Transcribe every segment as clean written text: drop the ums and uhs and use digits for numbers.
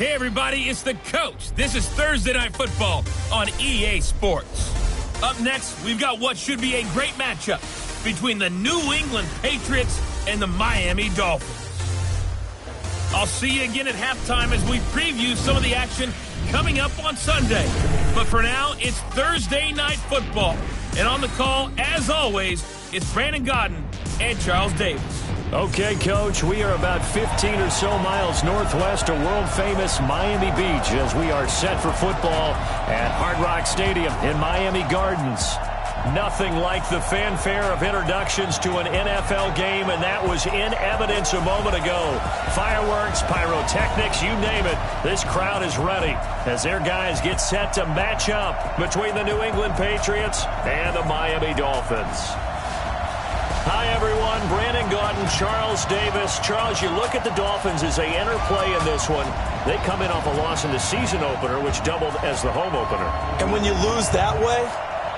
Hey, everybody, it's the coach. This is Thursday Night Football on EA Sports. Up next, we've got what should be a great matchup between the New England Patriots and the Miami Dolphins. I'll see you again at halftime as we preview some of the action coming up on Sunday. But for now, it's Thursday Night Football. And on the call, as always, it's Brandon Godden and Charles Davis. Okay, Coach, we are about 15 or so miles northwest of world-famous Miami Beach as we are set for football at Hard Rock Stadium in Miami Gardens. Nothing like the fanfare of introductions to an NFL game, and that was in evidence a moment ago. Fireworks, pyrotechnics, you name it. This crowd is ready as their guys get set to match up between the New England Patriots and the Miami Dolphins. Hi, everyone. Brandon Godden, Charles Davis. Charles, you look at the Dolphins as they enter play in this one. They come in off a loss in the season opener, which doubled as the home opener. And when you lose that way,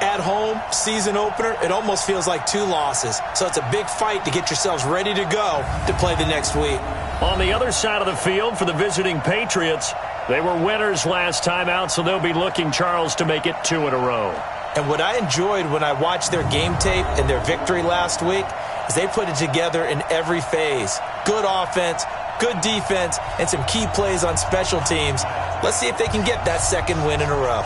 at home, season opener, it almost feels like two losses. So it's a big fight to get yourselves ready to go to play the next week. On the other side of the field for the visiting Patriots, they were winners last time out, so they'll be looking, Charles, to make it 2 in a row. And what I enjoyed when I watched their game tape and their victory last week is they put it together in every phase. Good offense, good defense, and some key plays on special teams. Let's see if they can get that second win in a row.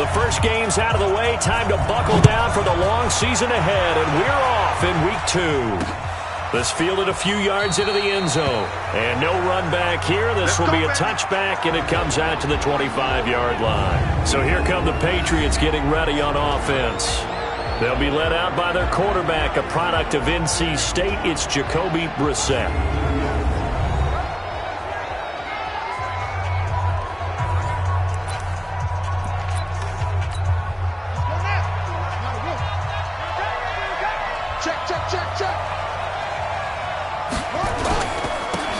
The first game's out of the way. Time to buckle down for the long season ahead, and we're off in week 2. This fielded a few yards into the end zone. And no run back here. This will be a touchback, and it comes out to the 25-yard line. So here come the Patriots getting ready on offense. They'll be led out by their quarterback, a product of NC State. It's Jacoby Brissett.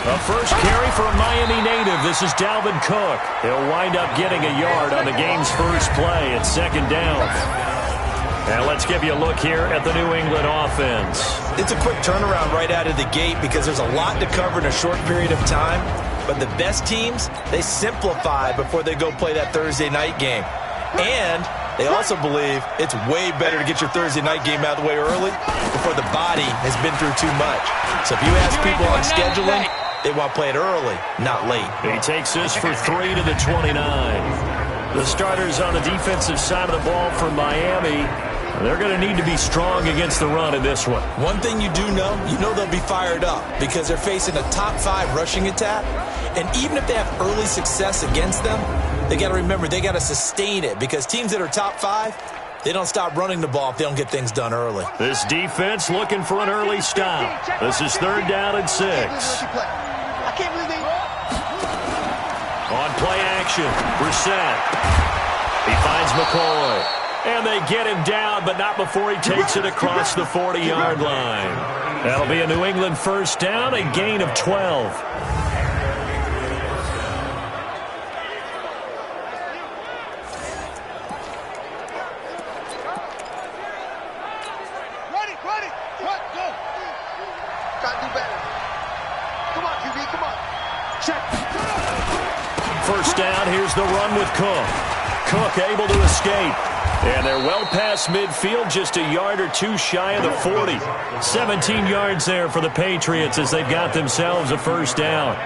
A first carry for a Miami native. This is Dalvin Cook. He'll wind up getting a yard on the game's first play at second down. Now let's give you a look here at the New England offense. It's a quick turnaround right out of the gate because there's a lot to cover in a short period of time. But the best teams, they simplify before they go play that Thursday night game. And they also believe it's way better to get your Thursday night game out of the way early before the body has been through too much. So if you ask people on scheduling, they want to play it early, not late. He takes this for 3 to the 29. The starters on the defensive side of the ball for Miami, they're going to need to be strong against the run in this one. One thing you do know, they'll be fired up because they're facing a top 5 rushing attack. And even if they have early success against them, they got to remember they got to sustain it because teams that are top 5, they don't stop running the ball if they don't get things done early. This defense looking for an early stop. This is 3rd down and 6. On play action, Brissett. He finds McCoy. And they get him down, but not before he takes it across the 40-yard line. That'll be a New England first down, a gain of 12. First down, here's the run with Cook. Cook able to escape. And they're well past midfield, just a yard or 2 shy of the 40. 17 yards there for the Patriots as they've got themselves a first down.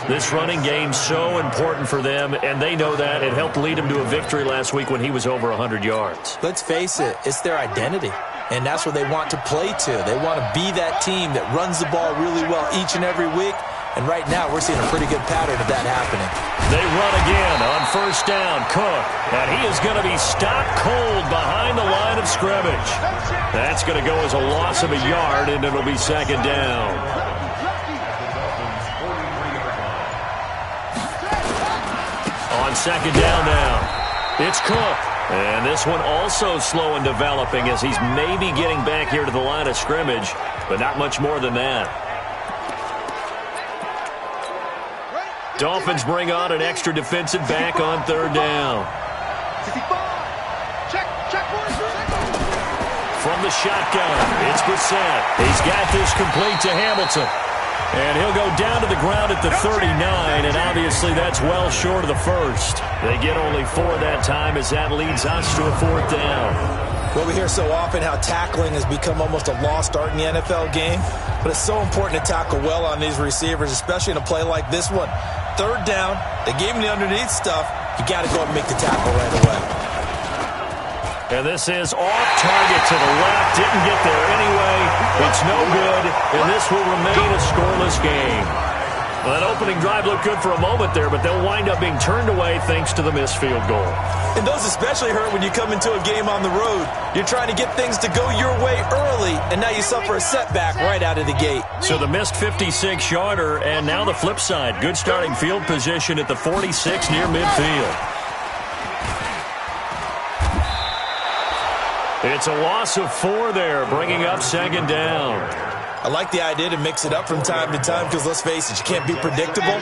This running game's so important for them, and they know that. It helped lead them to a victory last week when he was over 100 yards. Let's face it, it's their identity. And that's where they want to play to. They want to be that team that runs the ball really well each and every week. And right now, we're seeing a pretty good pattern of that happening. They run again on first down. Cook. And he is going to be stopped cold behind the line of scrimmage. That's going to go as a loss of a yard, and it'll be second down. On second down now, it's Cook. And this one also slow in developing as he's maybe getting back here to the line of scrimmage, but not much more than that. Dolphins bring on an extra defensive back on 3rd down. From the shotgun. It's Brissett. He's got this complete to Hamilton. And he'll go down to the ground at the 39, and obviously that's well short of the first. They get only 4 that time as that leads us to a 4th down. Well, we hear so often how tackling has become almost a lost art in the NFL game, but it's so important to tackle well on these receivers, especially in a play like this one. 3rd down, they gave him the underneath stuff. You got to go and make the tackle right away. And this is off target to the left. Didn't get there anyway. It's no good, and this will remain a scoreless game. Well, that opening drive looked good for a moment there, but they'll wind up being turned away thanks to the missed field goal. And those especially hurt when you come into a game on the road. You're trying to get things to go your way early, and now you suffer a setback right out of the gate. So the missed 56-yarder, and now the flip side. Good starting field position at the 46 near midfield. It's a loss of 4 there, bringing up 2nd down. I like the idea to mix it up from time to time because, let's face it, you can't be predictable.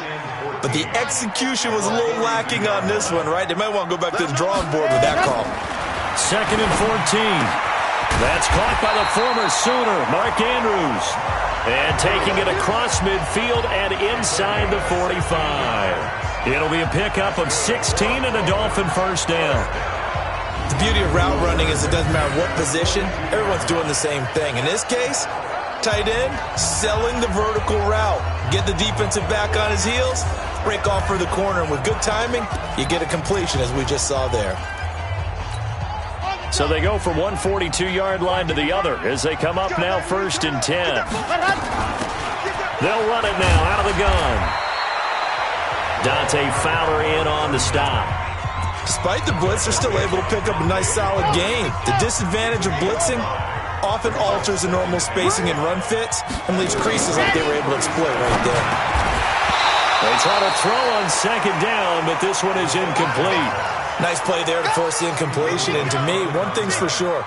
But the execution was a little lacking on this one, right? They might want to go back to the drawing board with that call. 2nd and 14. That's caught by the former Sooner, Mark Andrews. And taking it across midfield and inside the 45. It'll be a pickup of 16 and a Dolphin 1st down. The beauty of route running is it doesn't matter what position. Everyone's doing the same thing. In this case, tight end, selling the vertical route. Get the defensive back on his heels, break off for the corner. And with good timing, you get a completion, as we just saw there. So they go from one 42-yard line to the other as they come up now 1st and 10. They'll run it now out of the gun. Dante Fowler in on the stop. Despite the blitz, they're still able to pick up a nice, solid gain. The disadvantage of blitzing often alters the normal spacing and run fits and leaves creases like they were able to exploit right there. They try to throw on 2nd down, but this one is incomplete. Nice play there to force the incompletion. And to me, one thing's for sure.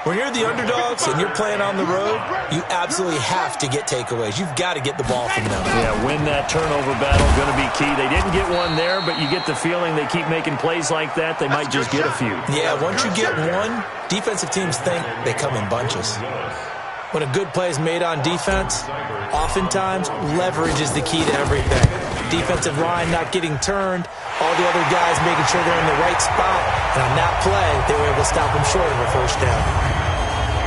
When you're the underdogs and you're playing on the road, you absolutely have to get takeaways. You've got to get the ball from them. Yeah, win that turnover battle, going to be key. They didn't get one there, but you get the feeling they keep making plays like that, they might just get a few. Yeah, once you get one, defensive teams think they come in bunches. When a good play is made on defense, oftentimes leverage is the key to everything. Defensive line not getting turned, all the other guys making sure they're in the right spot. And on that play, they were able to stop him short of a 1st down.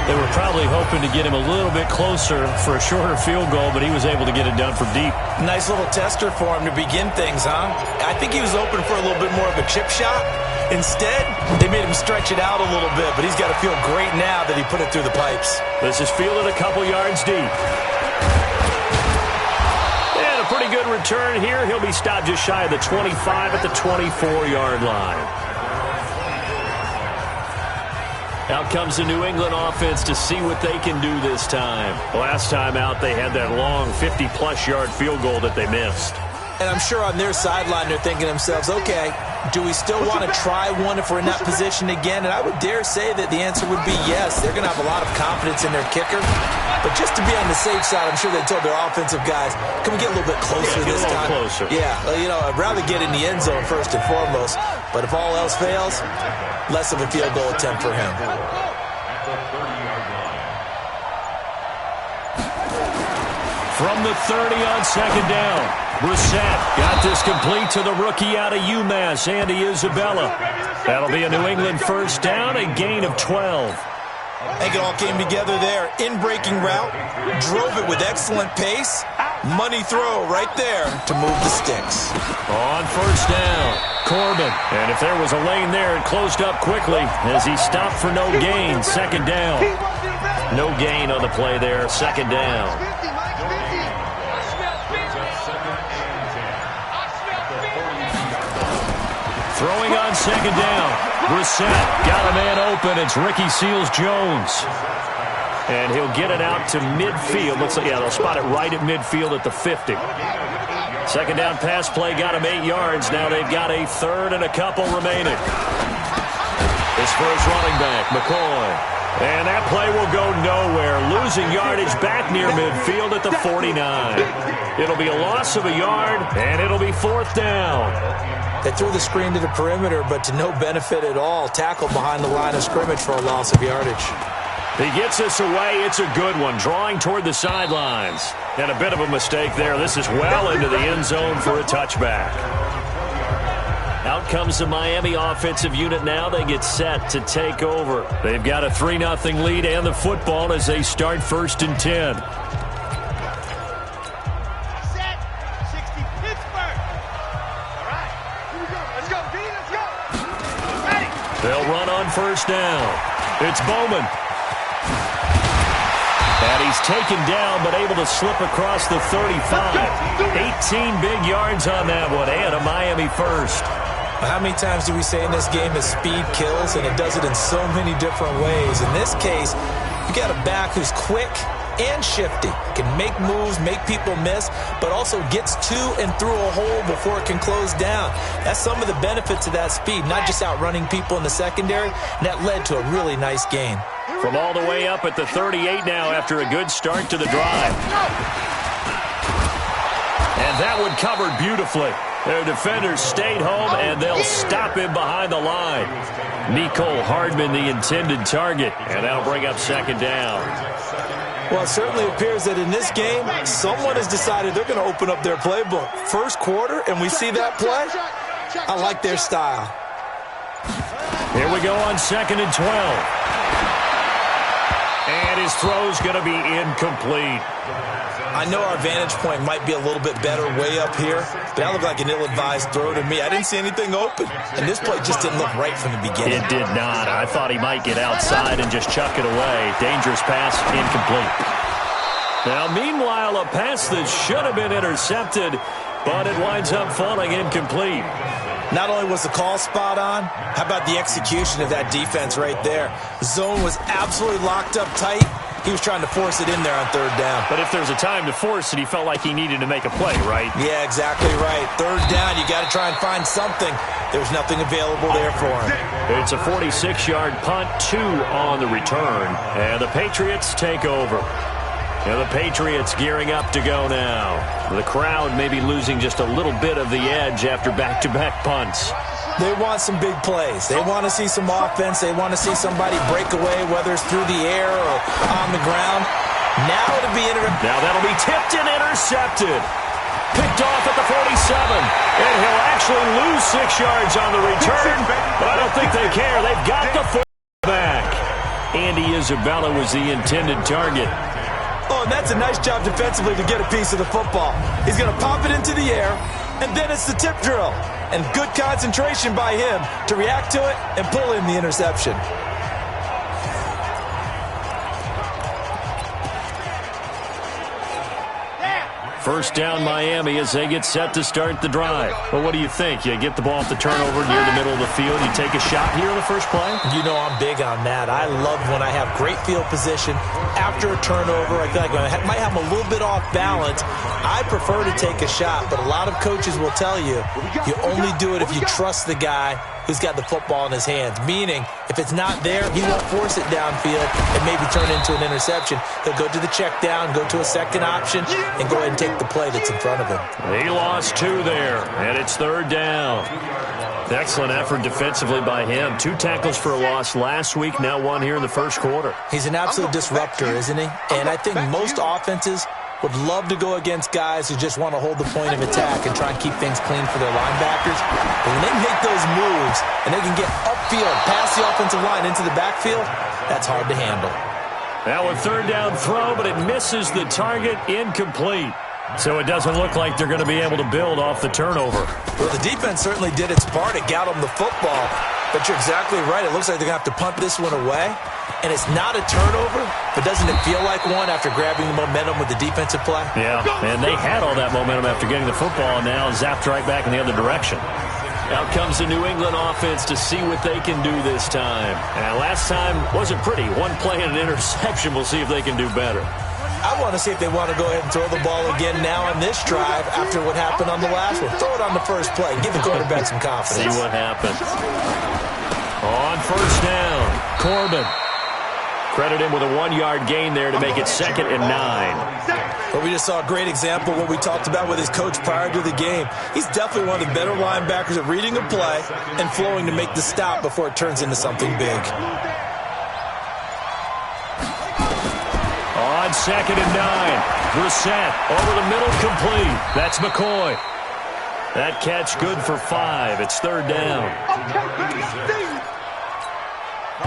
They were probably hoping to get him a little bit closer for a shorter field goal, but he was able to get it done from deep. Nice little tester for him to begin things, huh? I think he was open for a little bit more of a chip shot. Instead, they made him stretch it out a little bit, but he's got to feel great now that he put it through the pipes. This is fielded a couple yards deep. And a pretty good return here. He'll be stopped just shy of the 25 at the 24-yard line. Out comes the New England offense to see what they can do this time. Last time out, they had that long 50-plus yard field goal that they missed. And I'm sure on their sideline, they're thinking to themselves, okay, do we still want to try one if we're in that position again? And I would dare say that the answer would be yes. They're going to have a lot of confidence in their kicker. But just to be on the safe side, I'm sure they told their offensive guys, can we get a little bit closer this time? Closer. Yeah, you know, I'd rather get in the end zone first and foremost. But if all else fails, less of a field goal attempt for him. From the 30 on 2nd down, Brissett got this complete to the rookie out of UMass, Andy Isabella. That'll be a New England 1st down, a gain of 12. I think it all came together there. In-breaking route, drove it with excellent pace. Money throw right there to move the sticks. On 1st down, Corbin. And if there was a lane there, it closed up quickly as he stopped for no gain. 2nd down. No gain on the play there. 2nd down. Throwing on 2nd down. Brissett got a man open. It's Ricky Seals-Jones. And he'll get it out to midfield. Looks like, yeah, they'll spot it right at midfield at the 50. 2nd down pass play got him 8 yards. Now they've got a 3rd and a couple remaining. His first running back, McCoy. And that play will go nowhere. Losing yardage back near midfield at the 49. It'll be a loss of a yard, and it'll be 4th down. They threw the screen to the perimeter, but to no benefit at all. Tackled behind the line of scrimmage for a loss of yardage. He gets us away. It's a good one, drawing toward the sidelines. And a bit of a mistake there. This is well into the end zone for a touchback. Out comes the Miami offensive unit now. They get set to take over. They've got a 3-0 lead and the football as they start 1st and 10. Set. 60 Pittsburgh. All right. Here we go. Let's go, D. Let's go. Ready. They'll run on 1st down. It's Bowman. And he's taken down, but able to slip across the 35. 18 big yards on that one, and a Miami first. How many times do we say in this game that speed kills, and it does it in so many different ways? In this case, you got a back who's quick and shifty, can make moves, make people miss, but also gets to and through a hole before it can close down. That's some of the benefits of that speed, not just outrunning people in the secondary, and that led to a really nice gain. From all the way up at the 38 now after a good start to the drive. And that one covered beautifully. Their defenders stayed home, and they'll stop him behind the line. Nicole Hardman, the intended target, and that'll bring up 2nd down. Well, it certainly appears that in this game, someone has decided they're going to open up their playbook. First quarter, and we see that play. I like their style. Here we go on 2nd and 12. And his throw's going to be incomplete. I know our vantage point might be a little bit better way up here, but that looked like an ill-advised throw to me. I didn't see anything open, and this play just didn't look right from the beginning. It did not. I thought he might get outside and just chuck it away. Dangerous pass, incomplete. Now, meanwhile, a pass that should have been intercepted, but it winds up falling incomplete. Not only was the call spot on, how about the execution of that defense right there? The zone was absolutely locked up tight. He was trying to force it in there on 3rd down. But if there's a time to force it, he felt like he needed to make a play, right? Yeah, exactly right. 3rd down, you got to try and find something. There's nothing available there for him. It's a 46-yard punt, 2 on the return. And the Patriots take over. And the Patriots gearing up to go now. The crowd may be losing just a little bit of the edge after back-to-back punts. They want some big plays. They want to see some offense. They want to see somebody break away, whether it's through the air or on the ground. Now that'll be tipped and intercepted. Picked off at the 47. And he'll actually lose 6 yards on the return. But I don't think they care. They've got the back. Andy Isabella was the intended target. Oh, and that's a nice job defensively to get a piece of the football. He's going to pop it into the air, and then it's the tip drill. And good concentration by him to react to it and pull in the interception. First down Miami as they get set to start the drive. Well, what do you think? You get the ball off the turnover near the middle of the field. You take a shot here in the first play? You know I'm big on that. I love when I have great field position. After a turnover, I feel like I might have them a little bit off balance. I prefer to take a shot, but a lot of coaches will tell you, you only do it if you trust the guy who's got the football in his hands. Meaning, if it's not there, he won't force it downfield and maybe turn it into an interception. He'll go to the check down, go to a second option, and go ahead and take the play that's in front of him. He lost 2 there, and it's 3rd down. Excellent effort defensively by him. 2 tackles for a loss last week, now 1 here in the first quarter. He's an absolute disruptor, isn't he? And I think most offenses would love to go against guys who just want to hold the point of attack and try and keep things clean for their linebackers. But when they make those moves and they can get upfield, past the offensive line into the backfield, that's hard to handle. Now a 3rd down throw, but it misses the target, incomplete. So it doesn't look like they're going to be able to build off the turnover. Well, the defense certainly did its part. It got them the football. But you're exactly right. It looks like they're going to have to punt this one away. And it's not a turnover, but doesn't it feel like one after grabbing the momentum with the defensive play? Yeah, and they had all that momentum after getting the football, and now zapped right back in the other direction. Out comes the New England offense to see what they can do this time. And last time wasn't pretty. 1 play and an interception. We'll see if they can do better. I want to see if they want to go ahead and throw the ball again now on this drive after what happened on the last one. Throw it on the first play. Give the quarterback some confidence. See what happens. On 1st down, Corbin. Credit him with a 1-yard gain there to make it 2nd and 9. Well, we just saw a great example of what we talked about with his coach prior to the game. He's definitely one of the better linebackers at reading a play and flowing to make the stop before it turns into something big. on 2nd and 9. Brissett over the middle, complete. That's McCoy. That catch good for 5. It's 3rd down.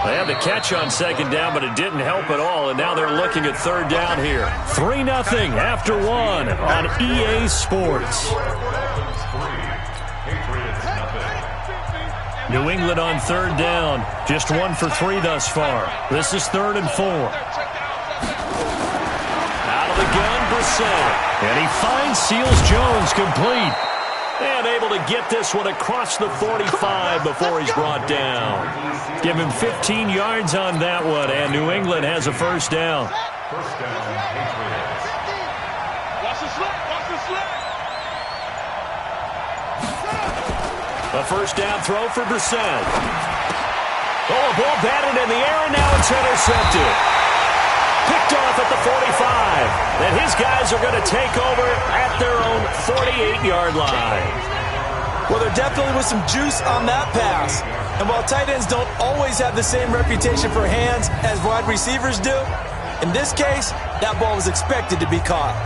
They had the catch on 2nd down, but it didn't help at all, and now they're looking at 3rd down here. 3-0 after 1 on EA Sports. New England on 3rd down. Just 1 for 3 thus far. This is 3rd and 4. Out of the gun, Brissett. And he finds Seals-Jones, complete. And able to get this one across the 45 before he's brought down. Give him 15 yards on that one, and New England has a 1st down. Watch the slip, watch the slip. A 1st down throw for Brissett. Oh, a ball batted in the air, and now it's intercepted. Picked off at the 45. And his guys are going to take over at their own 48-yard line. Well, there definitely was some juice on that pass. And while tight ends don't always have the same reputation for hands as wide receivers do, in this case, that ball was expected to be caught.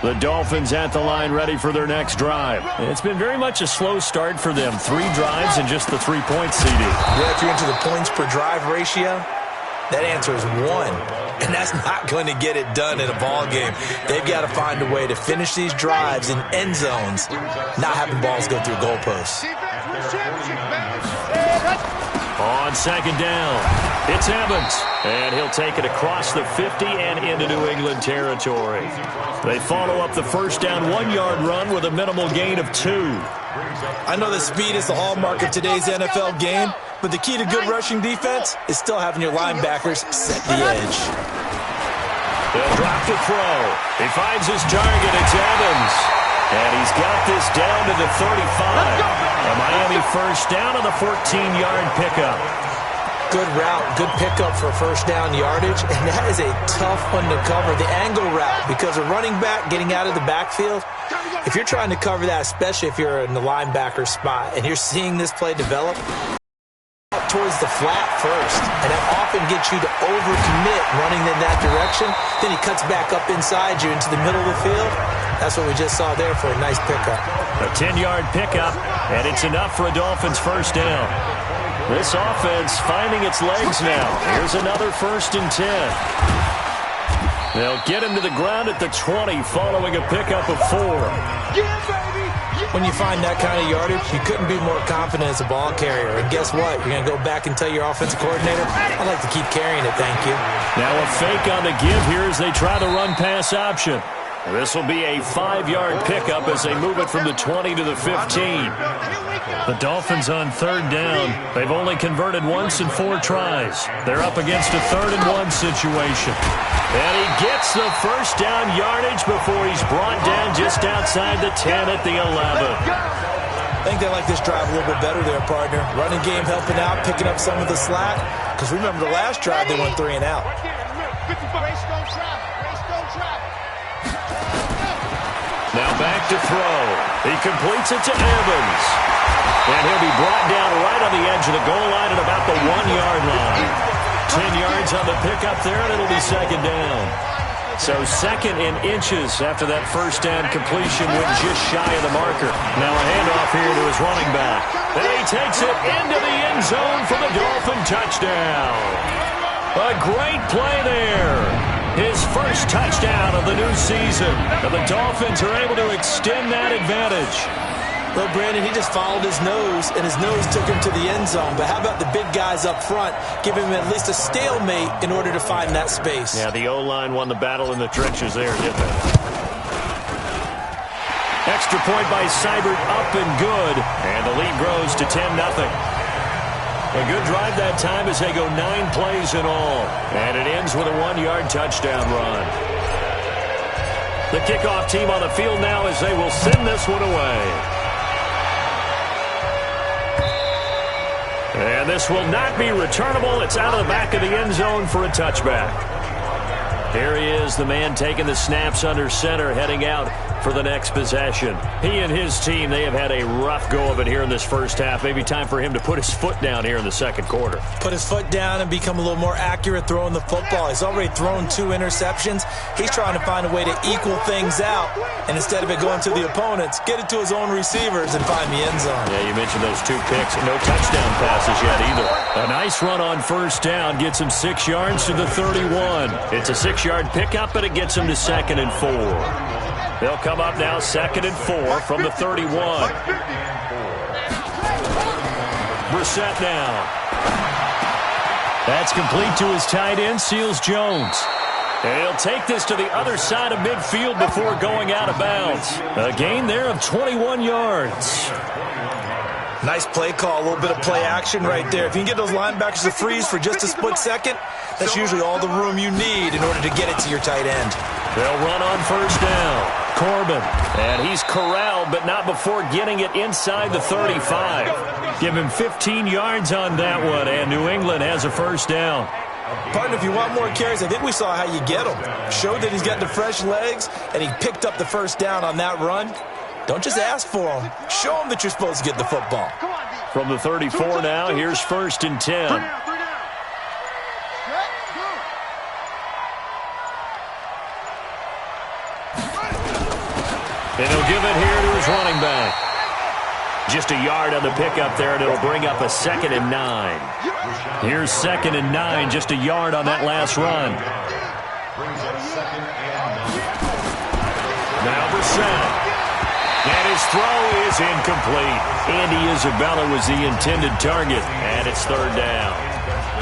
The Dolphins at the line, ready for their next drive. It's been very much a slow start for them. 3 drives and just the 3-point CD. Yeah, if you're into the points per drive ratio, that answer is 1. And that's not going to get it done in a ball game. They've got to find a way to finish these drives in end zones, not having balls go through goalposts. On 2nd down, it's Evans. And he'll take it across the 50 and into New England territory. They follow up the 1st down 1-yard run with a minimal gain of 2. I know that speed is the hallmark of today's NFL game, but the key to good rushing defense is still having your linebackers set the edge. They'll drop to throw. He finds his target. It's Evans. And he's got this down to the 35. A Miami 1st down on the 14-yard pickup. Good route, good pickup for 1st down yardage, and that is a tough one to cover. The angle route, because a running back getting out of the backfield, if you're trying to cover that, especially if you're in the linebacker spot, and you're seeing this play develop, towards the flat first, and that often gets you to overcommit running in that direction. Then he cuts back up inside you into the middle of the field. That's what we just saw there for a nice pickup. A 10-yard pickup, and it's enough for a Dolphins 1st down. This offense finding its legs now. Here's another 1st and 10. They'll get him to the ground at the 20 following a pickup of 4. When you find that kind of yardage, you couldn't be more confident as a ball carrier. And guess what? You're going to go back and tell your offensive coordinator, I'd like to keep carrying it, thank you. Now a fake on the give here as they try the run-pass option. This will be a 5-yard pickup as they move it from the 20 to the 15. The Dolphins on 3rd down. They've only converted once in 4 tries. They're up against a 3rd and 1 situation. And he gets the 1st down yardage before he's brought down just outside the 10 at the 11. I think they like this drive a little bit better there, partner. Running game helping out, picking up some of the slack. Because remember the last drive, they went 3 and out. Now back to throw. He completes it to Evans. And he'll be brought down right on the edge of the goal line at about the 1-yard line. 10 yards on the pickup there, and it'll be 2nd down. So 2nd in inches after that 1st down completion went just shy of the marker. Now a handoff here to his running back. And he takes it into the end zone for the Dolphin touchdown. A great play there. His 1st touchdown of the new season. And the Dolphins are able to extend that advantage. Well, Brandon, he just followed his nose, and his nose took him to the end zone. But how about the big guys up front? Give him at least a stalemate in order to find that space. Yeah, the O-line won the battle in the trenches there, didn't they? Extra point by Seibert, up and good. And the lead grows to 10-0. A good drive that time as they go 9 plays in all. And it ends with a 1-yard touchdown run. The kickoff team on the field now as they will send this one away. And this will not be returnable. It's out of the back of the end zone for a touchback. Here he is, the man taking the snaps under center, heading out for the next possession. He and his team, they have had a rough go of it here in this first half. Maybe time for him to put his foot down here in the second quarter. Put his foot down and become a little more accurate throwing the football. He's already thrown 2 interceptions. He's trying to find a way to equal things out. And instead of it going to the opponents, get it to his own receivers and find the end zone. Yeah, you mentioned those 2 picks. No touchdown passes yet either. A nice run on first down gets him 6 yards to the 31. It's a 6-yard pickup, and it gets him to 2nd and 4. They'll come up now 2nd and 4 from the 31. Brissett now. That's complete to his tight end, Seals Jones. And he'll take this to the other side of midfield before going out of bounds. A gain there of 21 yards. Nice play call, a little bit of play action right there. If you can get those linebackers to freeze for just a split second, that's usually all the room you need in order to get it to your tight end. They'll run on first down. Corbin. And he's corralled, but not before getting it inside the 35. Give him 15 yards on that one, and New England has a first down. Partner, if you want more carries, I think we saw how you get him. Showed that he's got the fresh legs, and he picked up the first down on that run. Don't just ask for him. Show him that you're supposed to get the football. From the 34 now, here's 1st and 10. And he'll give it here to his running back. Just a yard on the pickup there, and it'll bring up a 2nd and 9. Here's 2nd and 9, just a yard on that last run. Now Brissett. And his throw is incomplete. Andy Isabella was the intended target, and it's 3rd down.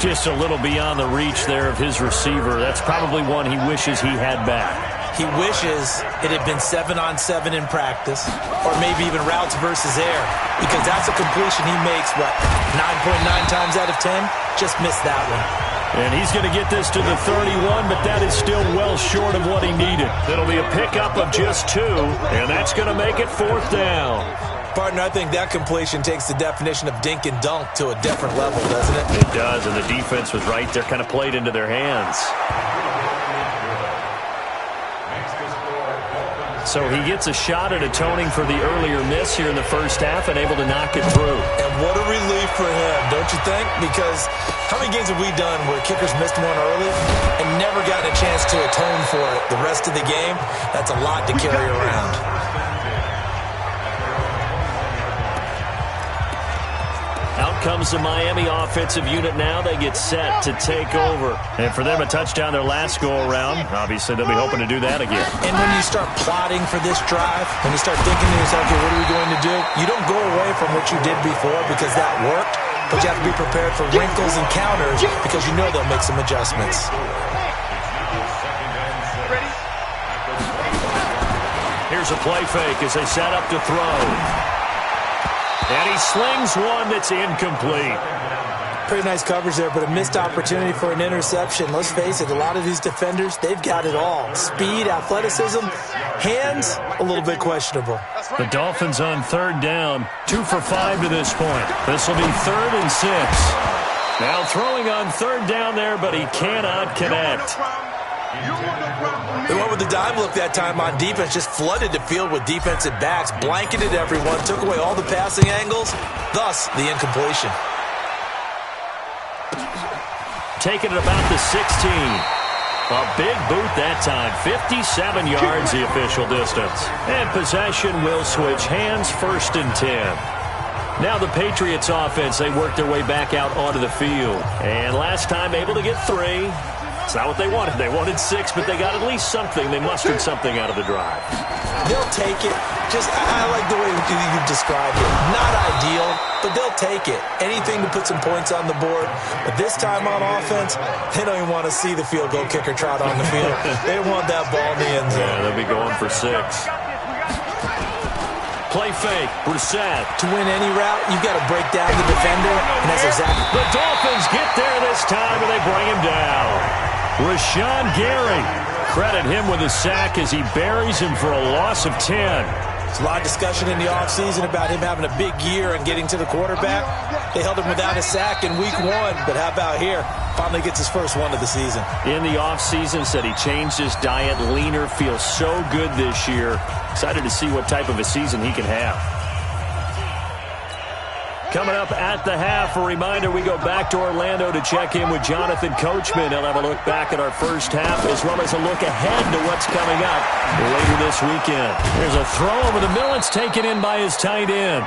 Just a little beyond the reach there of his receiver. That's probably one he wishes he had back. He wishes it had been 7-on-7 in practice, or maybe even routes versus air, because that's a completion he makes, 9.9 times out of 10? Just missed that one. And he's going to get this to the 31, but that is still well short of what he needed. It'll be a pickup of just 2, and that's going to make it 4th down. Partner, I think that completion takes the definition of dink and dunk to a different level, doesn't it? It does, and the defense was right there, kind of played into their hands. So he gets a shot at atoning for the earlier miss here in the first half and able to knock it through. And what a relief for him, don't you think? Because how many games have we done where kickers missed one early and never gotten a chance to atone for it the rest of the game? That's a lot to carry around. Out comes the Miami offensive unit now. They get set to take over. And for them, a touchdown their last go-around. Obviously, they'll be hoping to do that again. And when you start plotting for this drive, when you start thinking to yourself, okay, what are we going to do? You don't go away from what you did before because that worked, but you have to be prepared for wrinkles and counters because you know they'll make some adjustments. Here's a play fake as they set up to throw. And he slings one that's incomplete. Pretty nice coverage there, but a missed opportunity for an interception. Let's face it, a lot of these defenders, they've got it all. Speed, athleticism, hands, a little bit questionable. The Dolphins on 3rd down, 2 for 5 to this point. This will be 3rd and 6. Now throwing on 3rd down there, but he cannot connect. They went with the dime look that time on defense, just flooded the field with defensive backs, blanketed everyone, took away all the passing angles, thus the incompletion. Taking it about the 16. A big boot that time, 57 yards the official distance. And possession will switch hands, 1st and 10. Now the Patriots offense, they work their way back out onto the field. And last time able to get 3. It's not what they wanted. They wanted 6, but they got at least something. They mustered something out of the drive. They'll take it. I like the way you described it. Not ideal, but they'll take it. Anything to put some points on the board. But this time on offense, they don't even want to see the field goal kicker trot on the field. They want that ball in the end zone. Yeah, they'll be going for 6. Play fake, Brissett. To win any route, you've got to break down the defender, and that's exactly. The Dolphins get there this time, and they bring him down. Rashawn Gary, credit him with a sack as he buries him for a loss of 10. There's a lot of discussion in the offseason about him having a big year and getting to the quarterback. They held him without a sack in week 1, but how about here? Finally gets his first one of the season. In the offseason, said he changed his diet, leaner, feels so good this year. Excited to see what type of a season he can have. Coming up at the half, a reminder, we go back to Orlando to check in with Jonathan Coachman. He'll have a look back at our first half as well as a look ahead to what's coming up later this weekend. There's a throw over the middle. It's taken in by his tight end.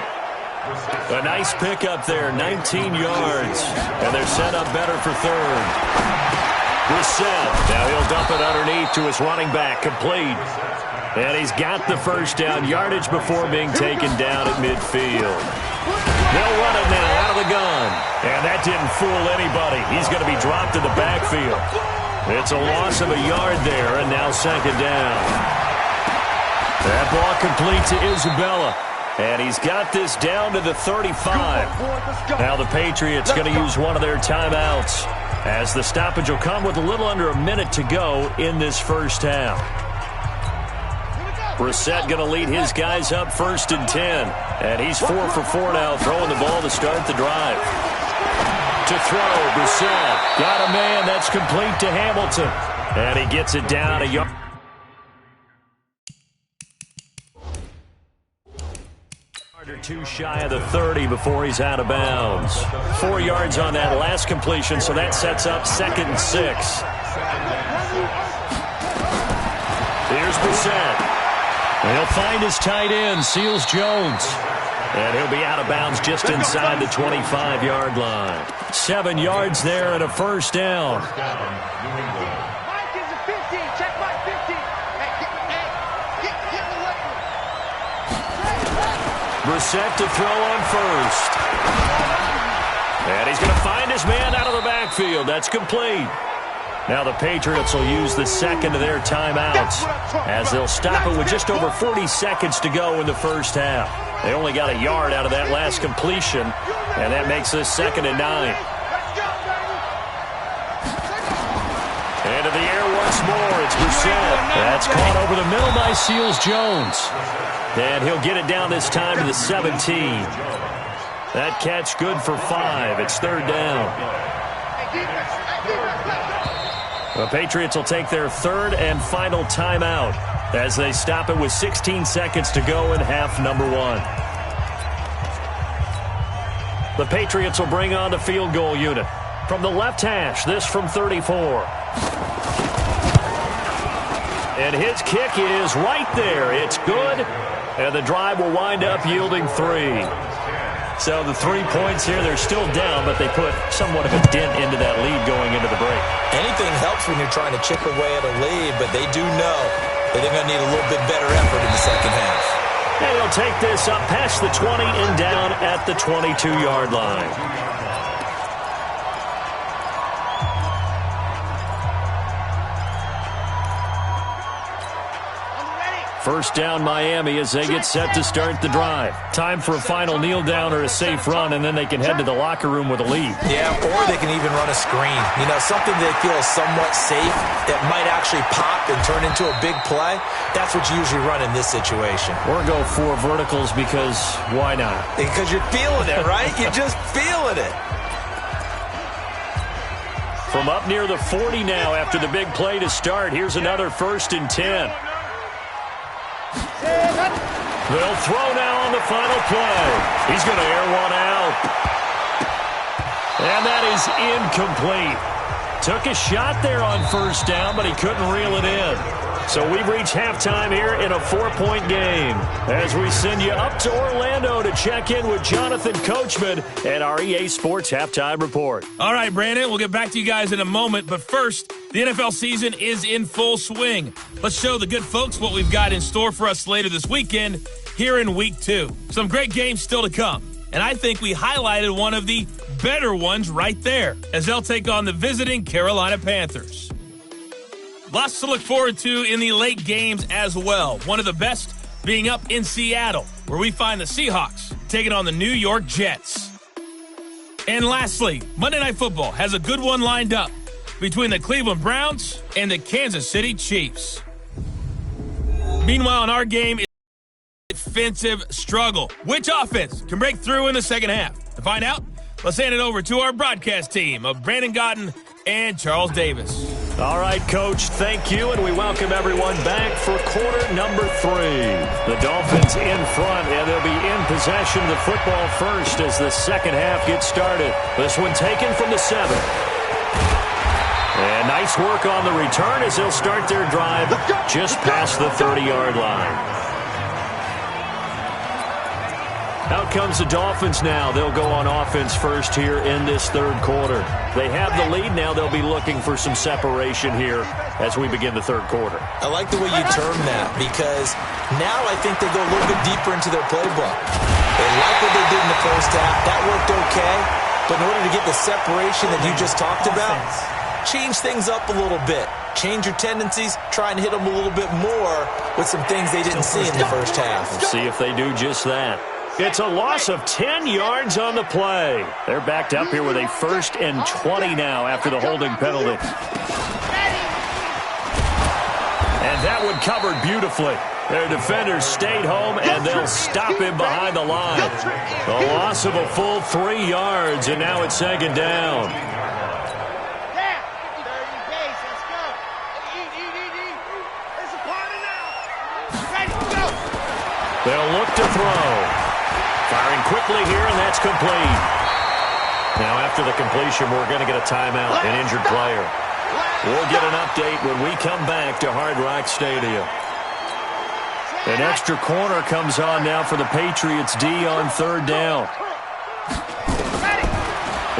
A nice pickup there, 19 yards. And they're set up better for third. Brissett. Now he'll dump it underneath to his running back, complete. And he's got the first down, yardage before being taken down at midfield. They'll run it now out of the gun. And that didn't fool anybody. He's going to be dropped in the backfield. It's a loss of a yard there, and now second down. That ball complete to Isabella. And he's got this down to the 35. Now the Patriots going to use one of their timeouts as the stoppage will come with a little under a minute to go in this first half. Brissett going to lead his guys up 1st and 10. And he's 4 for 4 now, throwing the ball to start the drive. To throw, Brissett. Got a man. That's complete to Hamilton. And he gets it down a yard. Or two shy of the 30 before he's out of bounds. 4 yards on that last completion, so that sets up 2nd and 6. Here's Brissett. He'll find his tight end, Seals Jones. And he'll be out of bounds just inside the 25-yard line. 7 yards there and a first down. Mike is a 15. Check Mike 15. Get away. Brissett to throw on first. And he's going to find his man out of the backfield. That's complete. Now the Patriots will use the second of their timeouts as they'll stop it with just over 40 seconds to go in the first half. They only got a yard out of that last completion, and that makes this 2nd and 9. Into the air once more. It's Brissett. That's caught over the middle by Seals Jones. And he'll get it down this time to the 17. That catch good for 5. It's 3rd down. The Patriots will take their 3rd and final timeout as they stop it with 16 seconds to go in half number 1. The Patriots will bring on the field goal unit. From the left hash, this from 34. And his kick is right there. It's good. And the drive will wind up yielding 3. So the 3 points here, they're still down, but they put somewhat of a dent into that lead going into the break. Anything helps when you're trying to chip away at a lead, but they do know that they're going to need a little bit better effort in the second half. And he'll take this up past the 20 and down at the 22-yard line. First down Miami as they get set to start the drive. Time for a final kneel down or a safe run, and then they can head to the locker room with a lead. Yeah, or they can even run a screen. You know, something they feel is somewhat safe that might actually pop and turn into a big play. That's what you usually run in this situation. Or go 4 verticals because why not? Because you're feeling it, right? You're just feeling it. From up near the 40 now after the big play to start, here's another 1st and 10. They'll throw now on the final play. He's going to air one out. And that is incomplete. Took a shot there on 1st down, but he couldn't reel it in. So we've reached halftime here in a 4-point game as we send you up to Orlando to check in with Jonathan Coachman at our EA Sports Halftime Report. All right, Brandon, we'll get back to you guys in a moment. But first, the NFL season is in full swing. Let's show the good folks what we've got in store for us later this weekend here in Week 2. Some great games still to come. And I think we highlighted one of the better ones right there as they'll take on the visiting Carolina Panthers. Lots to look forward to in the late games as well. One of the best being up in Seattle, where we find the Seahawks taking on the New York Jets. And lastly, Monday Night Football has a good one lined up between the Cleveland Browns and the Kansas City Chiefs. Meanwhile, in our game, it's a defensive struggle. Which offense can break through in the second half? To find out, let's hand it over to our broadcast team of Brandon Gotten and Charles Davis. All right, Coach, thank you, and we welcome everyone back for quarter number 3. The Dolphins in front, and they'll be in possession of the football first as the second half gets started. This one taken from the 7. And nice work on the return as they'll start their drive just past the 30-yard line. Out comes the Dolphins now. They'll go on offense first here in this third quarter. They have the lead now. They'll be looking for some separation here as we begin the third quarter. I like the way you term that because now I think they go a little bit deeper into their playbook. They like what they did in the first half. That worked okay. But in order to get the separation that you just talked about, change things up a little bit. Change your tendencies. Try and hit them a little bit more with some things they didn't see in the first half. We'll see if they do just that. It's a loss of 10 yards on the play. They're backed up here with a 1st and 20 now after the holding penalty. And that one covered beautifully. Their defenders stayed home, and they'll stop him behind the line. A loss of a full 3 yards, and now it's second down. They'll look to throw. Firing quickly here, and that's complete. Now, after the completion, we're going to get a timeout, an injured player. We'll get an update when we come back to Hard Rock Stadium. An extra corner comes on now for the Patriots D on third down.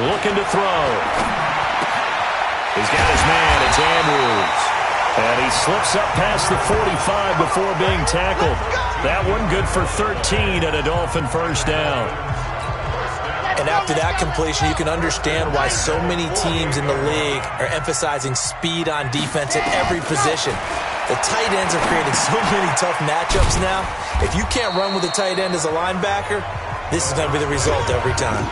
Looking to throw. He's got his man. It's Andrews. And he slips up past the 45 before being tackled. That one good for 13 and a Dolphin first down. And after that completion, you can understand why so many teams in the league are emphasizing speed on defense at every position. The tight ends are creating so many tough matchups now. If you can't run with a tight end as a linebacker, this is going to be the result every time.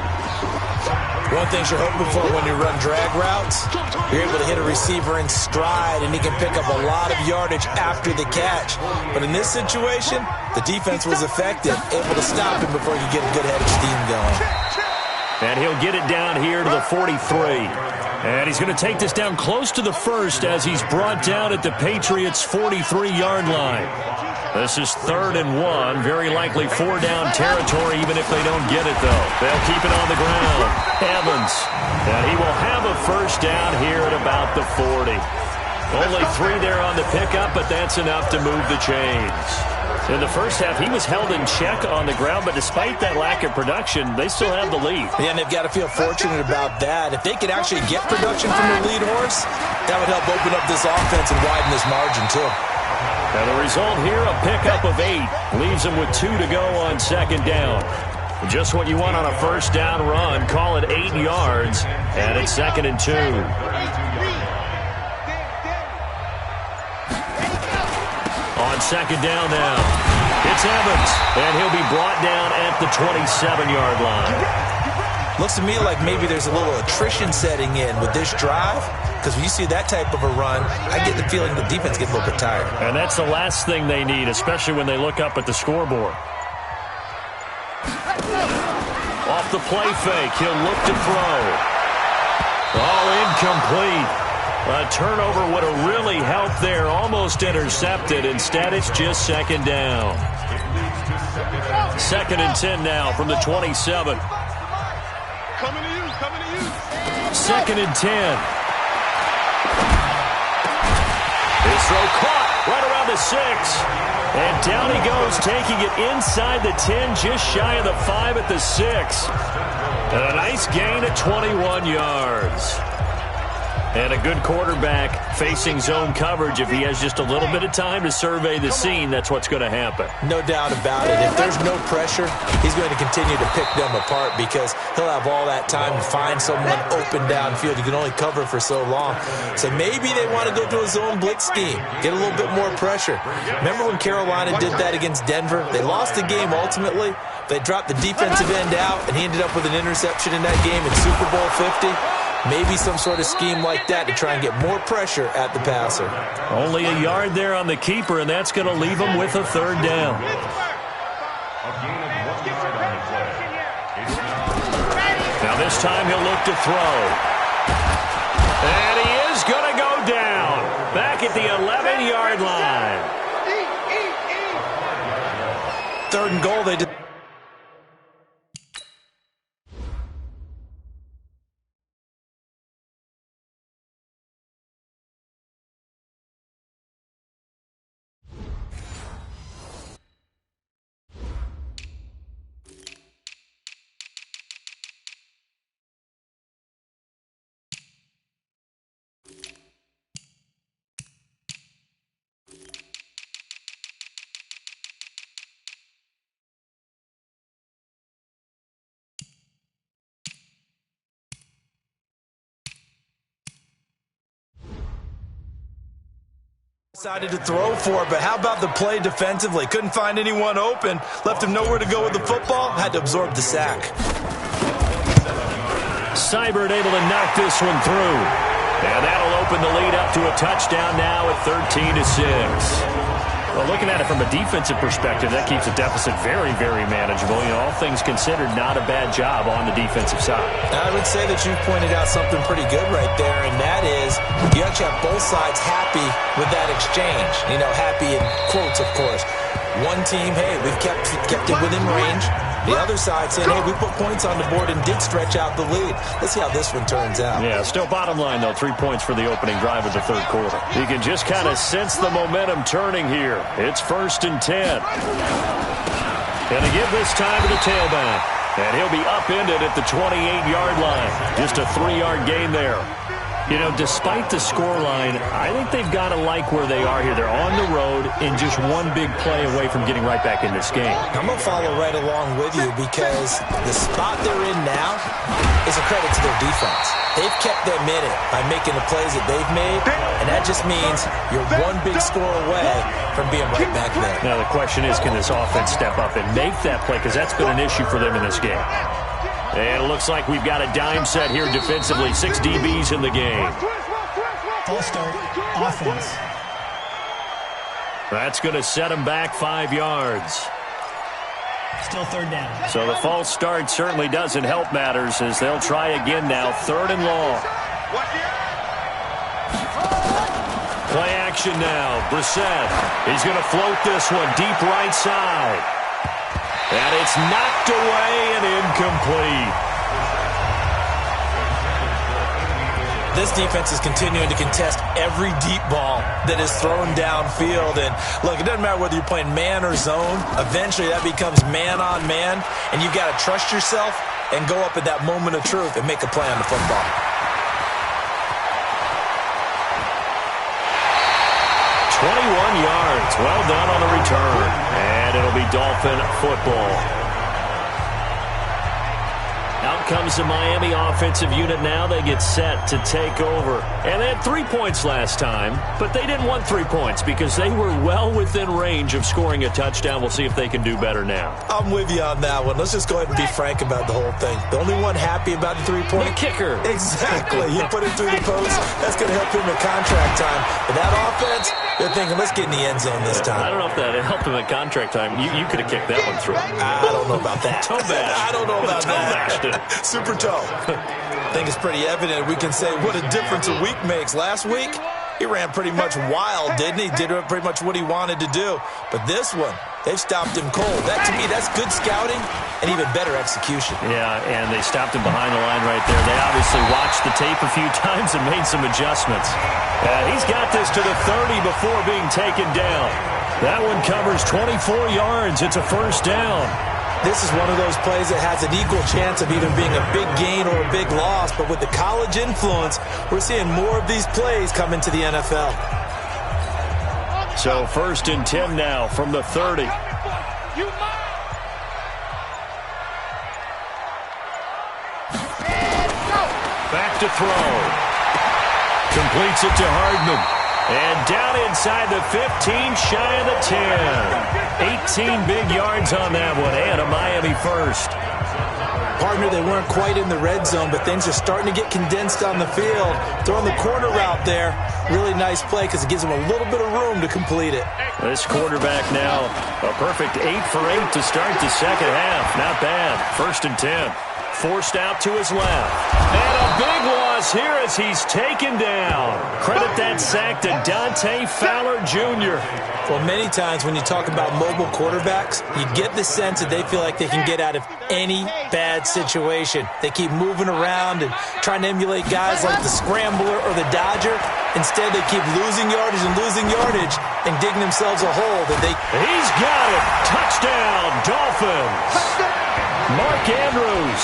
One thing you're hoping for when you run drag routes, you're able to hit a receiver in stride, and he can pick up a lot of yardage after the catch. But in this situation, the defense was effective, able to stop him before he could get a good head of steam going. And he'll get it down here to the 43. And he's going to take this down close to the 1st as he's brought down at the Patriots' 43-yard line. This is 3rd and 1, very likely 4-down territory even if they don't get it, though. They'll keep it on the ground. Evans, and he will have a first down here at about the 40. Only 3 there on the pickup, but that's enough to move the chains. In the first half, he was held in check on the ground, but despite that lack of production, they still have the lead. Yeah, and they've got to feel fortunate about that. If they could actually get production from their lead horse, that would help open up this offense and widen this margin, too. And the result here, a pickup of 8. Leaves them with 2 to go on second down. Just what you want on a first down run. Call it 8 yards. And it's 2nd and 2. On second down now, it's Evans. And he'll be brought down at the 27-yard line. Looks to me like maybe there's a little attrition setting in with this drive. Because when you see that type of a run, I get the feeling the defense gets a little bit tired. And that's the last thing they need, especially when they look up at the scoreboard. Off the play fake, he'll look to throw. All incomplete. A turnover would have really helped there, almost intercepted. Instead, it's just second down. 2nd and 10 now from the 27. Coming to you. 2nd and 10. His throw caught right around the 6. And down he goes, taking it inside the 10, just shy of the 5 at the 6. And a nice gain of 21 yards. And a good quarterback facing zone coverage. If he has just a little bit of time to survey the scene, that's what's going to happen. No doubt about it. If there's no pressure, he's going to continue to pick them apart because he'll have all that time to find someone open downfield. You can only cover for so long. So maybe they want to go to a zone blitz scheme, get a little bit more pressure. Remember when Carolina did that against Denver? They lost the game ultimately. They dropped the defensive end out, and he ended up with an interception in that game in Super Bowl 50. Maybe some sort of scheme like that to try and get more pressure at the passer. Only a yard there on the keeper, and that's going to leave him with a third down. Now this time he'll look to throw. And at the 11-yard line. Third and goal, they did. Decided to throw for it, but how about the play defensively? Couldn't find anyone open, left him nowhere to go with the football, had to absorb the sack. Seibert able to knock this one through. And that'll open the lead up to a touchdown now at 13-6. Well, looking at it from a defensive perspective, that keeps the deficit very, very manageable. You know, all things considered, not a bad job on the defensive side. I would say that you've pointed out something pretty good right there, and that is you actually have both sides happy with that exchange. You know, happy in quotes, of course. One team, hey, we've kept it within range. The other side saying, hey, we put points on the board and did stretch out the lead. Let's see how this one turns out. Yeah, still bottom line, though, 3 points for the opening drive of the third quarter. You can just kind of sense the momentum turning here. It's 1st and 10. Gonna give this time to the tailback. And he'll be upended at the 28-yard line. Just a 3-yard gain there. You know, despite the scoreline, I think they've got to like where they are here. They're on the road and just one big play away from getting right back in this game. I'm going to follow right along with you because the spot they're in now is a credit to their defense. They've kept them in it by making the plays that they've made, and that just means you're one big score away from being right back there. Now, the question is, can this offense step up and make that play? Because that's been an issue for them in this game. And it looks like we've got a dime set here defensively. 6 DBs in the game. False start, offense. That's going to set them back 5 yards. Still 3rd down. So the false start certainly doesn't help matters as they'll try again now. 3rd and long. Play action now. Brissett. He's going to float this one deep right side. And it's knocked away and incomplete. This defense is continuing to contest every deep ball that is thrown downfield. And look, it doesn't matter whether you're playing man or zone. Eventually that becomes man on man. And you've got to trust yourself and go up at that moment of truth and make a play on the football. yards. Well done on the return. And it'll be Dolphin football. Out comes the Miami offensive unit now. They get set to take over. And they had 3 points last time, but they didn't want 3 points because they were well within range of scoring a touchdown. We'll see if they can do better now. I'm with you on that one. Let's just go ahead and be frank about the whole thing. The only one happy about the 3-point? The kicker. Exactly. He put it through the post. That's going to help him at contract time. But that offense, they're thinking, let's get in the end zone this time. I don't know if that helped him at contract time. You could have kicked that one through. I don't know about that. Toe bash. I don't know about that. Toe Super toe. I think it's pretty evident we can say what a difference a week makes. Last week, he ran pretty much wild, didn't he? Did pretty much what he wanted to do. But this one, they've stopped him cold. That, to me, that's good scouting and even better execution. Yeah, and they stopped him behind the line right there. They obviously watched the tape a few times and made some adjustments. He's got this to the 30 before being taken down. That one covers 24 yards. It's a first down. This is one of those plays that has an equal chance of either being a big gain or a big loss. But with the college influence, we're seeing more of these plays come into the NFL. So 1st and 10 now from the 30. Back to throw. Completes it to Hardman. And down inside the 15, shy of the 10. 18 big yards on that one, and a Miami first. Partner, they weren't quite in the red zone, but things are starting to get condensed on the field. Throwing the corner route there, really nice play because it gives them a little bit of room to complete it. This quarterback now, a perfect 8 for 8 to start the second half. Not bad. 1st and 10. Forced out to his left. And a big one. across here as he's taken down. Credit that sack to Dante Fowler Jr. Well, many times when you talk about mobile quarterbacks, you get the sense that they feel like they can get out of any bad situation. They keep moving around and trying to emulate guys like the Scrambler or the Dodger. Instead, they keep losing yardage and digging themselves a hole that they... He's got it. Touchdown, Dolphins. Mark Andrews,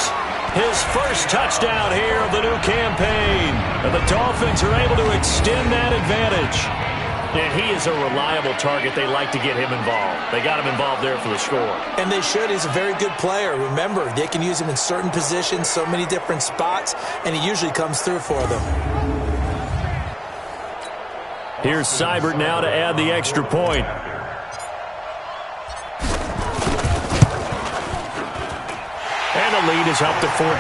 his first touchdown here of the new campaign. And the Dolphins are able to extend that advantage. And he is a reliable target. They like to get him involved. They got him involved there for the score. And they should. He's a very good player. Remember, they can use him in certain positions, so many different spots, and he usually comes through for them. Here's Seibert now to add the extra point. And the lead is up to 14.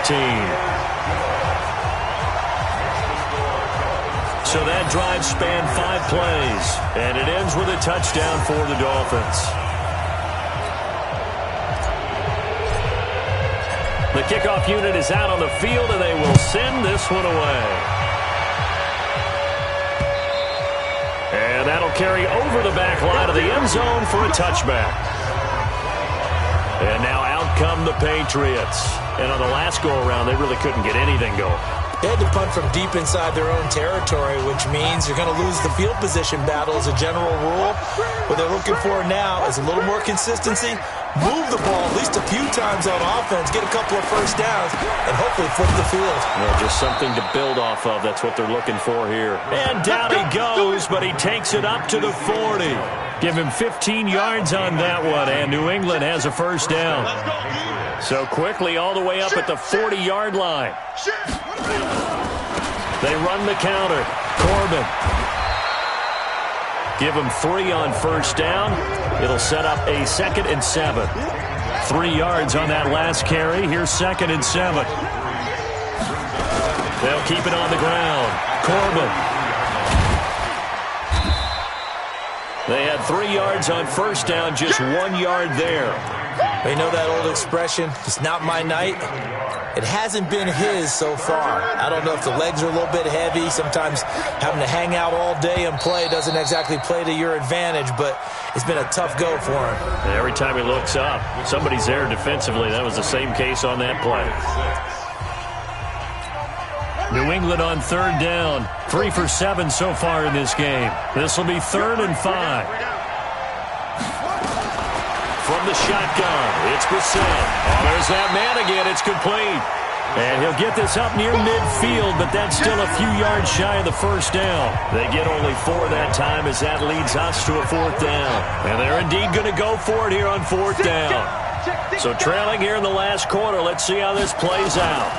So that drive spanned 5 plays, and it ends with a touchdown for the Dolphins. The kickoff unit is out on the field, and they will send this one away. And that'll carry over the back line of the end zone for a touchback. And now out come the Patriots. And on the last go-around, they really couldn't get anything going. They had to punt from deep inside their own territory, which means you're going to lose the field position battle as a general rule. What they're looking for now is a little more consistency, move the ball at least a few times on offense, get a couple of first downs, and hopefully flip the field. Well, just something to build off of. That's what they're looking for here. And down he goes, but he takes it up to the 40. Give him 15 yards on that one, and New England has a first down. So quickly all the way up at the 40-yard line. They run the counter. Corbin. Give him 3 on first down. It'll set up a 2nd and 7. 3 yards on that last carry. Here's 2nd and 7. They'll keep it on the ground. Corbin. They had 3 yards on first down, just 1 yard there. You know that old expression, it's not my night? It hasn't been his so far. I don't know if the legs are a little bit heavy. Sometimes having to hang out all day and play doesn't exactly play to your advantage, but it's been a tough go for him. And every time he looks up, somebody's there defensively. That was the same case on that play. New England on 3rd down. 3 for 7 so far in this game. This will be 3rd and 5. From the shotgun, it's Brissett. Oh, there's that man again. It's complete. And he'll get this up near midfield, but that's still a few yards shy of the first down. They get only 4 that time as that leads us to a 4th down. And they're indeed going to go for it here on 4th down. So trailing here in the last quarter, let's see how this plays out.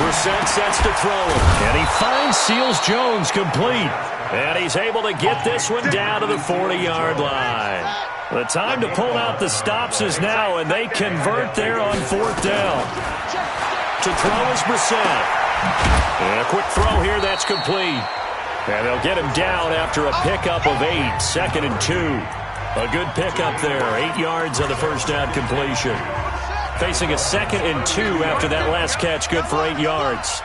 Brissett sets to throw it. And he finds Seals-Jones complete. And he's able to get this one down to the 40-yard line. The time to pull out the stops is now, and they convert there on 4th down. To throw is Brissett. And a quick throw here, that's complete. And they'll get him down after a pickup of 8, 2nd and 2. A good pickup there, 8 yards on the first down completion. Facing a 2nd and 2 after that last catch, good for 8 yards.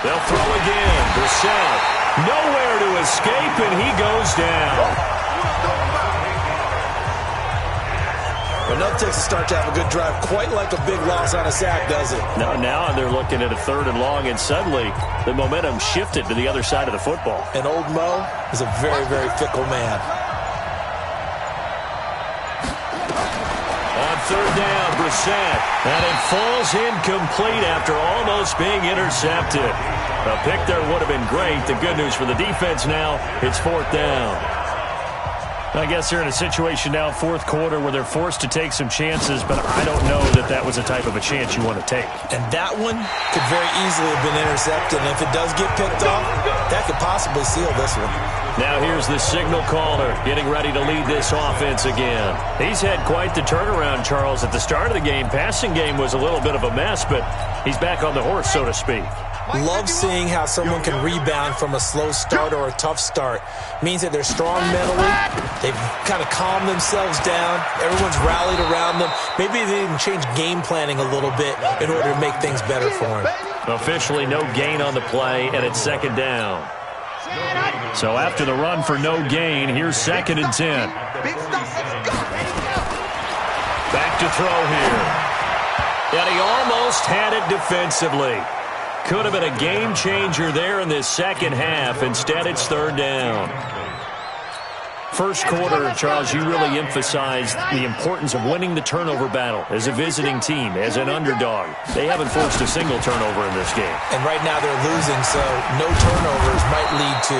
They'll throw again. Brissett. Nowhere to escape, and he goes down. Enough takes a start to have a good drive, quite like a big loss on a sack, does it? Now they're looking at a 3rd and long, and suddenly the momentum shifted to the other side of the football. And old Mo is a very, very fickle man. On 3rd down, Brissett. And it falls incomplete after almost being intercepted. A pick there would have been great. The good news for the defense now, it's 4th down. I guess they're in a situation now, 4th quarter, where they're forced to take some chances, but I don't know that that was the type of a chance you want to take. And that one could very easily have been intercepted, and if it does get picked off, that could possibly seal this one. Now here's the signal caller getting ready to lead this offense again. He's had quite the turnaround, Charles. At the start of the game, passing game was a little bit of a mess, but he's back on the horse, so to speak. Love seeing how someone can rebound from a slow start or a tough start. Means that they're strong mentally. They've kind of calmed themselves down. Everyone's rallied around them. Maybe they even change game planning a little bit in order to make things better for them. Officially no gain on the play, and it's second down. So after the run for no gain, here's 2nd and 10. Back to throw here. And he almost had it defensively. Could have been a game changer there in this second half. Instead, it's 3rd down. First quarter, Charles, you really emphasized the importance of winning the turnover battle as a visiting team, as an underdog. They haven't forced a single turnover in this game. And right now they're losing, so no turnovers might lead to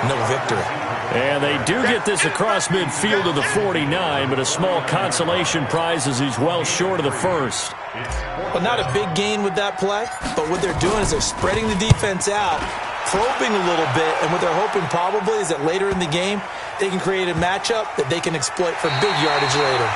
no victory. And they do get this across midfield to the 49, but a small consolation prize as he's well short of the first. Well, not a big gain with that play, but what they're doing is they're spreading the defense out, probing a little bit, and what they're hoping probably is that later in the game, they can create a matchup that they can exploit for big yardage later.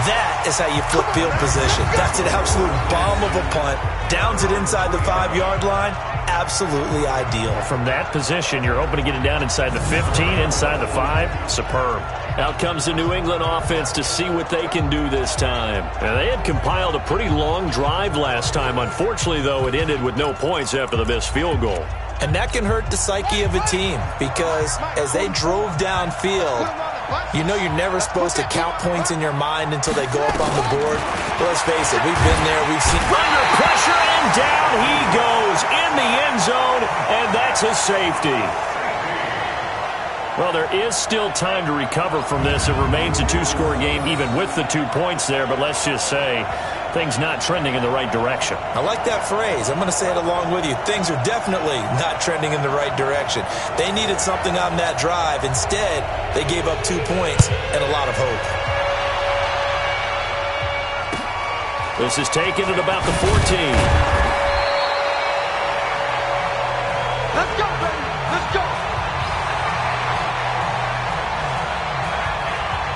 That is how you flip field position. That's an absolute bomb of a punt. Downs it inside the 5-yard line. Absolutely ideal. From that position, you're hoping to get it down inside the 15, inside the 5. Superb. Out comes the New England offense to see what they can do this time. Now, they had compiled a pretty long drive last time. Unfortunately, though, it ended with no points after the missed field goal. And that can hurt the psyche of a team because as they drove downfield, you know you're never supposed to count points in your mind until they go up on the board. But let's face it, we've been there, we've seen. Under pressure, and down he goes in the end zone, and that's a safety. Well, there is still time to recover from this. It remains a 2-score game even with the 2 points there, but let's just say things not trending in the right direction. I like that phrase. I'm going to say it along with you. Things are definitely not trending in the right direction. They needed something on that drive. Instead, they gave up 2 points and a lot of hope. This is taken at about the 14. Let's go, baby. Let's go.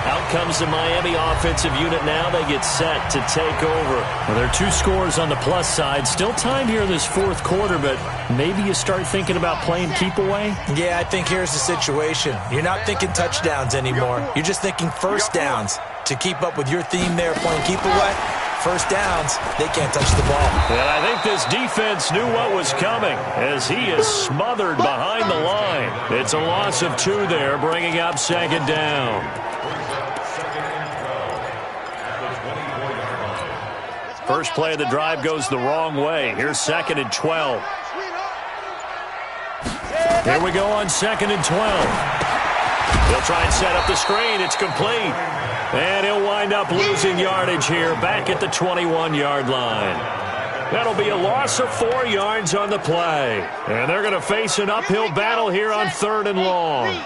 Out comes the Miami offensive unit now. They get set to take over. Well, there are 2 scores on the plus side. Still time here in this 4th quarter, but maybe you start thinking about playing keep away? Yeah, I think here's the situation. You're not thinking touchdowns anymore. You're just thinking first downs. To keep up with your theme there, playing keep away, first downs, they can't touch the ball. And I think this defense knew what was coming as he is smothered behind the line. It's a loss of 2 there, bringing up 2nd down. First play of the drive goes the wrong way. Here's 2nd and 12. Here we go on 2nd and 12. He'll try and set up the screen. It's complete. And he'll wind up losing yardage here back at the 21-yard line. That'll be a loss of 4 yards on the play. And they're going to face an uphill battle here on 3rd and long.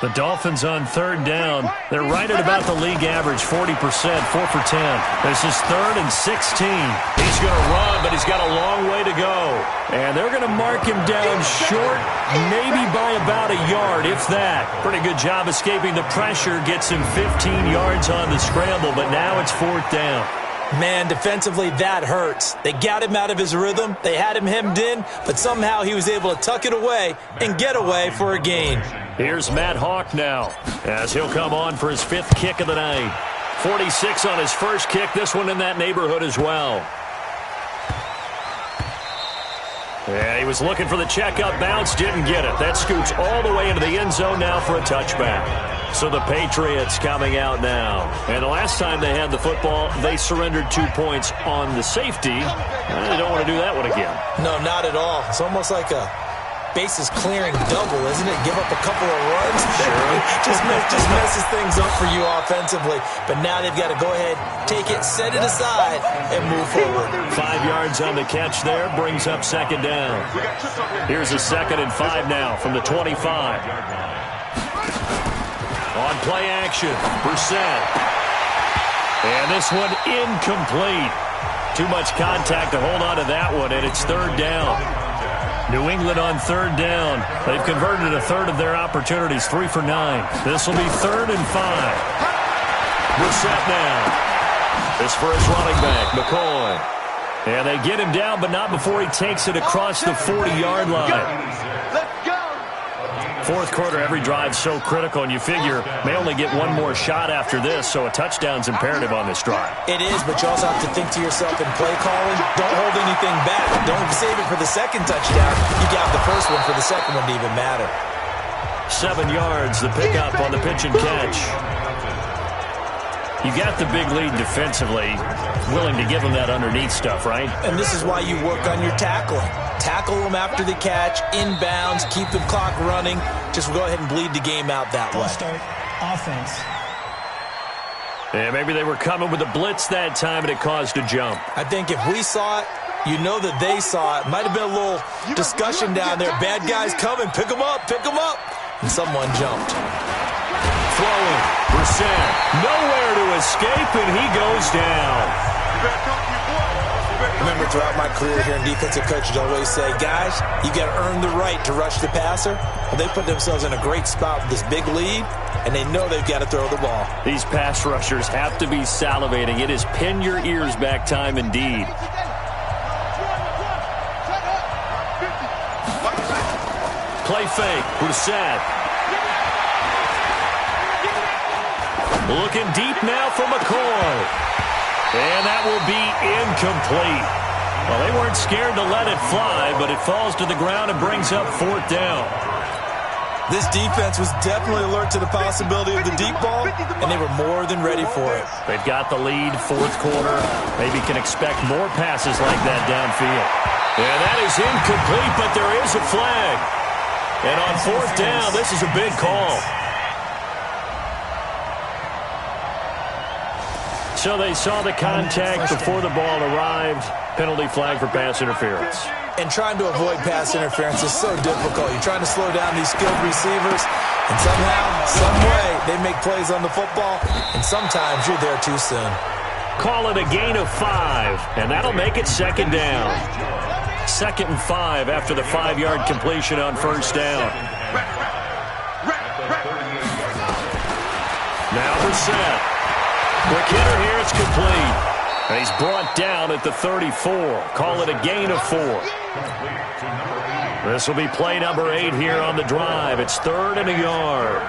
The Dolphins on 3rd down. They're right at about the league average, 40%, 4 for 10. This is 3rd and 16. He's going to run, but he's got a long way to go. And they're going to mark him down short, maybe by about a yard, if that. Pretty good job escaping the pressure. Gets him 15 yards on the scramble, but now it's 4th down. Man, defensively, that hurts. They got him out of his rhythm. They had him hemmed in, but somehow he was able to tuck it away and get away for a gain. Here's Matt Hawk now as he'll come on for his 5th kick of the night. 46 on his first kick, this one in that neighborhood as well. Yeah, he was looking for the check-up bounce, didn't get it. That scoots all the way into the end zone now for a touchback. So the Patriots coming out now. And the last time they had the football, they surrendered 2 points on the safety. They don't want to do that one again. No, not at all. It's almost like a bases clearing double, isn't it? Give up a couple of runs. Sure. just messes things up for you offensively. But now they've got to go ahead, take it, set it aside, and move forward. 5 yards on the catch there, brings up 2nd down. Here's a 2nd and 5 now from the 25. On play action, Brissett. And this one incomplete. Too much contact to hold on to that one, and it's 3rd down. New England on 3rd down. They've converted a third of their opportunities, 3 for 9. This will be 3rd and 5. Brissett now. This for his running back, McCoy. And they get him down, but not before he takes it across the 40-yard line. Fourth quarter, every drive so critical, and you figure may only get one more shot after this, so a touchdown's imperative on this drive. It is, but you also have to think to yourself in play calling, don't hold anything back. Don't save it for the second touchdown. You got the first one for the second one to even matter. 7 yards, the pickup on the pitch and catch. You got the big lead defensively, willing to give them that underneath stuff, right? And this is why you work on your tackling. Tackle them after the catch, inbounds, keep the clock running. Just go ahead and bleed the game out that way. Start offense. Yeah, maybe they were coming with a blitz that time and it caused a jump. I think if we saw it, you know that they saw it. Might have been a little discussion down there. Bad guys coming. Pick them up. Pick them up. And someone jumped. Throwing. Brissett. Nowhere to escape, and he goes down. Remember, throughout my career here in defensive coaches, I always say, guys, you got to earn the right to rush the passer. Well, they put themselves in a great spot with this big lead, and they know they've got to throw the ball. These pass rushers have to be salivating. It is pin your ears back time indeed. Play fake. Brissett. Looking deep now for McCoy. And that will be incomplete. Well, they weren't scared to let it fly, but it falls to the ground and brings up fourth down. This defense was definitely alert to the possibility of the deep ball, and they were more than ready for it. They've got the lead, fourth quarter. Maybe can expect more passes like that downfield. And that is incomplete, but there is a flag. And on fourth down, this is a big call. So they saw the contact before the ball arrived. Penalty flag for pass interference. And trying to avoid pass interference is so difficult. You're trying to slow down these skilled receivers, and somehow, some way, they make plays on the football, and sometimes you're there too soon. Call it a gain of 5, and that'll make it second down. 2nd and 5 after the 5-yard completion on first down. Now Brissett. Quick hitter here, it's complete. And he's brought down at the 34. Call it a gain of 4. This will be play number 8 here on the drive. It's 3rd and a yard.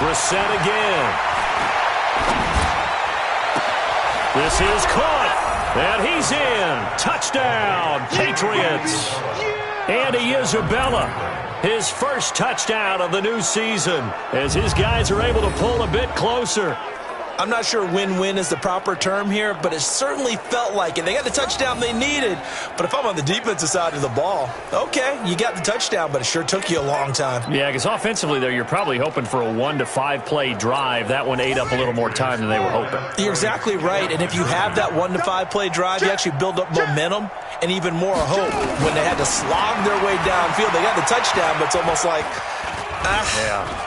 Brissett again. This is caught. And he's in. Touchdown, Patriots. Andy Isabella. His first touchdown of the new season as his guys are able to pull a bit closer. I'm not sure win-win is the proper term here, but it certainly felt like it. They got the touchdown they needed, but if I'm on the defensive side of the ball, okay, you got the touchdown, but it sure took you a long time. Yeah, because offensively, though, you're probably hoping for a 1 to 5 play drive. That one ate up a little more time than they were hoping. You're exactly right, and if you have that 1 to 5 play drive, you actually build up momentum and even more hope. When they had to slog their way downfield, they got the touchdown, but it's almost like,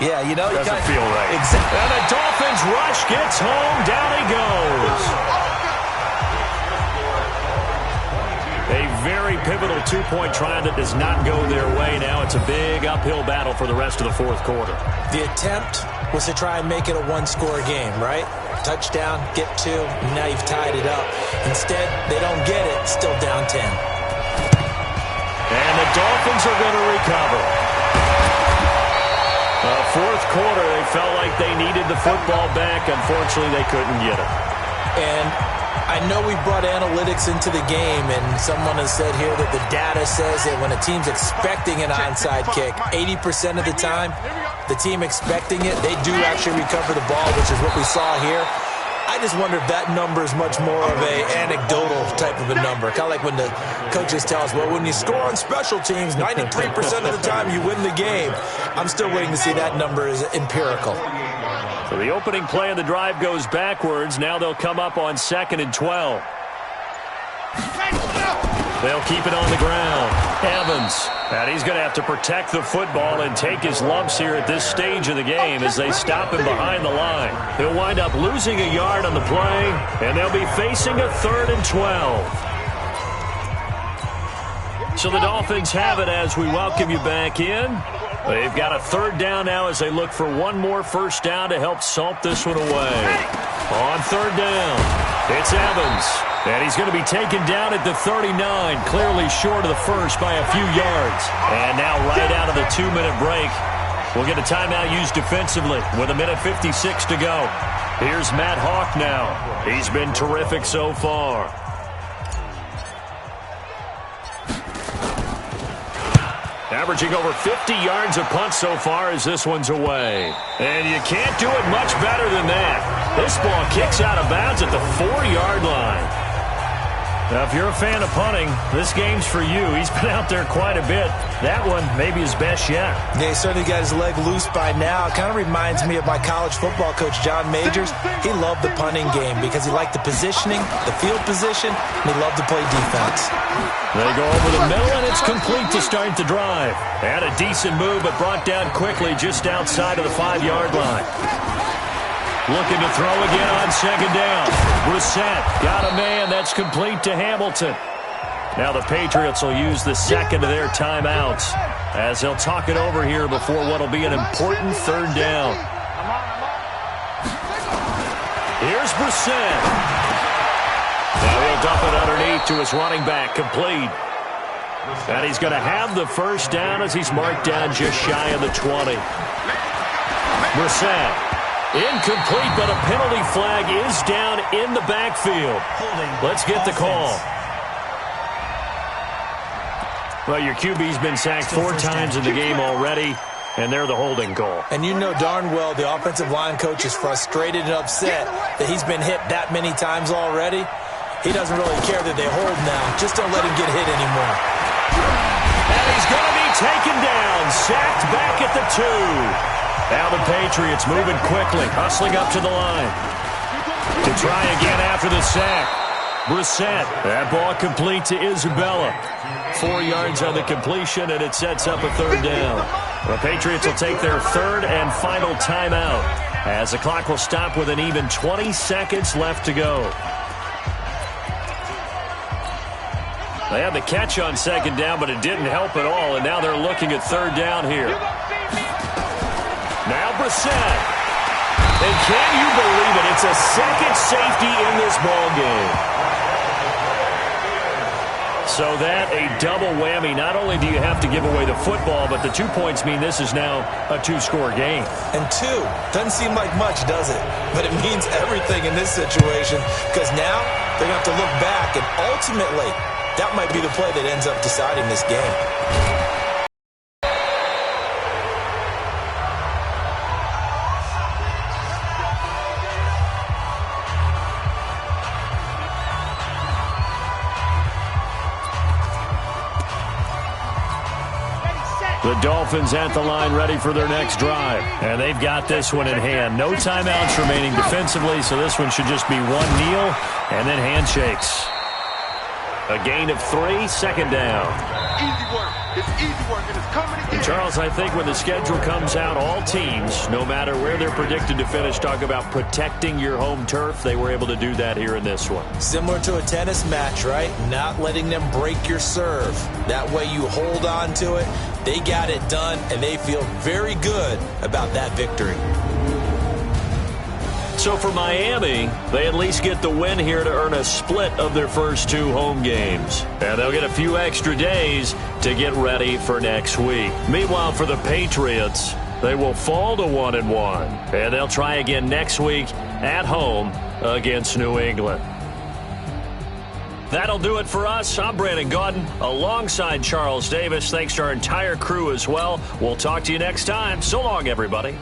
yeah, you know, doesn't feel right. Exactly. And the Dolphins rush gets home. Down he goes. A very pivotal 2-point try that does not go their way. Now it's a big uphill battle for the rest of the fourth quarter. The attempt was to try and make it a one-score game, right? Touchdown, get 2, and now you've tied it up. Instead, they don't get it. Still down 10. And the Dolphins are going to recover. Fourth quarter, they felt like they needed the football back. Unfortunately, they couldn't get it. And I know we brought analytics into the game, and someone has said here that the data says that when a team's expecting an onside kick, 80% of the time, the team expecting it, they do actually recover the ball, which is what we saw here. I just wonder if that number is much more of a anecdotal type of a number. Kind of like when the coaches tell us, well, when you score on special teams, 93% of the time you win the game. I'm still waiting to see that number is empirical. So the opening play of the drive goes backwards. Now they'll come up on 2nd and 12. They'll keep it on the ground. Evans. And he's going to have to protect the football and take his lumps here at this stage of the game as they stop him behind the line. He'll wind up losing a yard on the play, and they'll be facing a 3rd and 12. So the Dolphins have it as we welcome you back in. They've got a 3rd down now as they look for one more first down to help salt this one away. On 3rd down. It's Evans, and he's going to be taken down at the 39, clearly short of the first by a few yards. And now right out of the 2-minute break, we'll get a timeout used defensively with 1:56 to go. Here's Matt Hawk now. He's been terrific so far. Averaging over 50 yards a punt so far as this one's away. And you can't do it much better than that. This ball kicks out of bounds at the 4-yard line. Now, if you're a fan of punting, this game's for you. He's been out there quite a bit. That one maybe his best yet. Yeah, he certainly got his leg loose by now. It kind of reminds me of my college football coach, John Majors. He loved the punting game because he liked the positioning, the field position, and he loved to play defense. They go over the middle, and it's complete to start the drive. And a decent move, but brought down quickly just outside of the 5-yard line. Looking to throw again on second down. Brissett got a man. That's complete to Hamilton. Now the Patriots will use the second of their timeouts as they'll talk it over here before what will be an important third down. Here's Brissett. Now he'll dump it underneath to his running back, complete. And he's going to have the first down as he's marked down just shy of the 20. Brissett. Incomplete, but a penalty flag is down in the backfield. Let's get the call. Well, your QB's been sacked 4 times in the game already, and they're the holding call. And you know darn well the offensive line coach is frustrated and upset that he's been hit that many times already. He doesn't really care that they hold now. Just don't let him get hit anymore. And he's going to be taken down, sacked back at the 2. Now the Patriots moving quickly, hustling up to the line. To try again after the sack. Brissett, that ball complete to Isabella. 4 yards on the completion, and it sets up a third down. The Patriots will take their third and final timeout as the clock will stop with an even 20 seconds left to go. They had the catch on second down, but it didn't help at all, and now they're looking at third down here. Now Brissett. And can you believe it? It's a second safety in this ball game. So that a double whammy. Not only do you have to give away the football, but the 2 points mean this is now a 2-score game. And 2 doesn't seem like much, does it? But it means everything in this situation because now they're going to have to look back, and ultimately that might be the play that ends up deciding this game. The Dolphins at the line ready for their next drive. And they've got this one in hand. No timeouts remaining defensively, so this one should just be one kneel and then handshakes. A gain of 3, second down. Easy work. It's easy work, and it's coming again. And Charles, I think when the schedule comes out, all teams, no matter where they're predicted to finish, talk about protecting your home turf. They were able to do that here in this one. Similar to a tennis match, right? Not letting them break your serve. That way you hold on to it. They got it done, and they feel very good about that victory. So for Miami, they at least get the win here to earn a split of their first 2 home games. And they'll get a few extra days to get ready for next week. Meanwhile, for the Patriots, they will fall to 1-1. And they'll try again next week at home against New England. That'll do it for us. I'm Brandon Gaudin alongside Charles Davis. Thanks to our entire crew as well. We'll talk to you next time. So long, everybody.